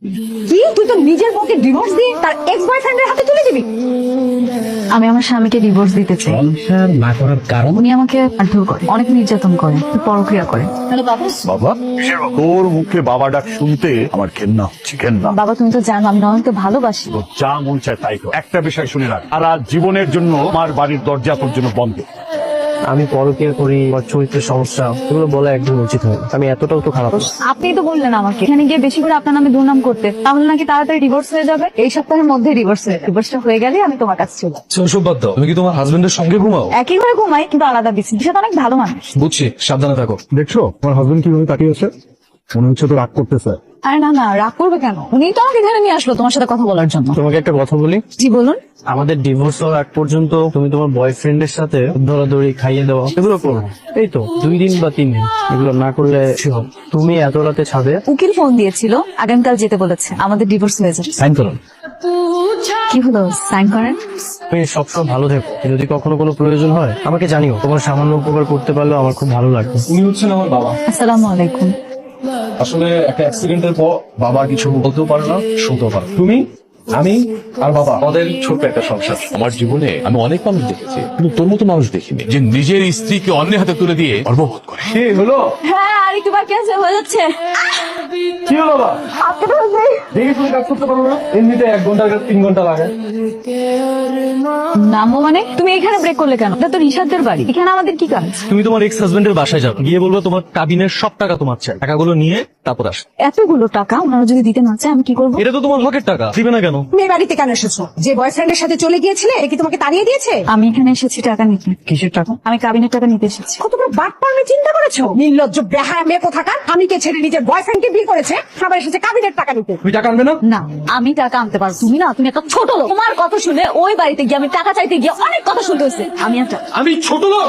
কি তুই তো নিজের বউকে ডিভোর্স দিয়ে তার এক্স বয়ফ্রেন্ডের হাতে তুলে দিবি? আমি আমার স্বামীকে ডিভোর্স দিতে চাই। সংসার না করার কারণ? উনি আমাকে মারধর করে, অনেক নির্যাতন করে, পরক্রিয়া করে। হ্যালো বাবা। বাবা, তোর মুখে বাবা ডাক শুনতে আমার ঘেন্না হচ্ছে, ঘেন্না। বাবা তুমি তো জানো আমি নয়নকে ভালোবাসি। তোর যা মন চায় তাই কর। একটা বিষয় শুনে রাখ, আর আজ জীবনের জন্য আমার বাড়ির দরজা তোর জন্য বন্ধ। আমি পরকীয়া করি, আমার চরিত্রের সমস্যা, এগুলো বলা একদম উচিত হয়। আমি এতটাও তো খারাপ না। আপনি তো বললেন আমাকে এখানে গিয়ে বেশি করে আপনার নামে দুর্নাম করতে, তাহলে নাকি তাড়াতাড়ি ডিভোর্স হয়ে যাবে। এই সপ্তাহের মধ্যে ডিভোর্স হয়ে যাবে। ডিভোর্সটা হয়ে গেলে আমি তোমার কাছে চলে আসবো। ওসব বাদ দাও। তুমি কি তোমার হাজবেন্ডের সঙ্গে ঘুমাও? একই ঘরে ঘুমাই কিন্তু আলাদা বিছানা। সে তো অনেক ভালো মানুষ। বুঝছি, সাবধানে থাকো। দেখছো আমার হাজবেন্ড কিভাবে তাকিয়ে আছে? মনে হচ্ছে তো রাগ করতেছে। আরে না না, রাগ করবে কেন? উনি তো আমাকে এখানে নিয়ে আসলো তোমার সাথে কথা বলার জন্য। তোমাকে একটা কথা বলি, জি বলুন। আমাদের ডিভোর্স হওয়ার আগ পর্যন্ত তুমি তোমার বয়ফ্রেন্ডের সাথে ধরাধরি খাইয়ে দেওয়া এগুলো করো। এই তো 2 দিন বা 3 দিন, এগুলো না করলে কি হবে? তুমি এত রাতে ছাদে উকিল ফোন দিয়েছিল, আগামীকাল যেতে বলেছে। আমাদের ডিভোর্স হয়ে যাবে। সাইন করো। কি হলো, সাইন করেন? তুমি সবসময় ভালো থেকো, যদি কখনো কোনো প্রয়োজন হয় আমাকে জানিও। তোমার সামান্য উপকার করতে পারলেও আমার খুব ভালো লাগবে। উনি হচ্ছেন আমার বাবা। আসসালামু আলাইকুম। আসলে একটা অ্যাক্সিডেন্টের পর বাবা কিছু বলতেও পারে না, শুনতেও পারে না। তুমি, আমি আর বাবা, আমাদের ছোট্ট একটা সংসার। আমার জীবনে আমি অনেক মানুষ দেখেছি, কিন্তু তোর মতো মানুষ দেখিনি যে নিজের স্ত্রীকে অন্যের হাতে তুলে দিয়ে গর্ববোধ করে। কি হলো? হ্যাঁ আর একটু বাকি আছে, হয়ে যাচ্ছে। কি হলো বাবা? দেখে শুনে কাজ করতে পারো না? এমনিতে 1 ঘন্টার কাজ 3 ঘন্টা লাগে। নামবো মানে? তুমি এখানে ব্রেক করলে কেন? এটা তো রিশাদদের বাড়ি, এখানে আমাদের কি কাজ? তুমি তোমার এক্স হাজবেন্ডের বাসায় যাও, গিয়ে বলবো তোমার কাবিনের সব টাকা তোমার চাই, টাকাগুলো নিয়ে তারপর আস। এতগুলো টাকা ওনারা যদি দিতে না চায় আমি কি করবো? এটা তো তোমার হকের টাকা, দিবে না কেন? তুমি এই বাড়িতে কেন এসেছো? যে বয়ফ্রেন্ডের সাথে চলে গিয়েছিলে এ কি তোমাকে তাড়িয়ে দিয়েছে? আমি এখানে এসেছি টাকা নিতে। কিসের টাকা? আমি কাবিনের টাকা নিতে এসেছি। কত বড় বাটপার চিন্তা করেছো? নির্লজ্জ বেহায়া মেয়ে কোথাকার, আমি কে ছেড়ে নিজের বয়ফ্রেন্ডকে বিয়ে করেছে, সবাই এসেছে কাবিনের টাকা নিতে। তুমি টাকা আনবে না? না আমি টাকা আনতে পারবো, তুমি না, তুমি একটা ছোট লোক। তোমার কথা শুনে ওই বাড়িতে গিয়ে আমি টাকা চাইতে গিয়ে অনেক কথা শুনতে হয়েছে। আমি একটা আমি ছোট লোক?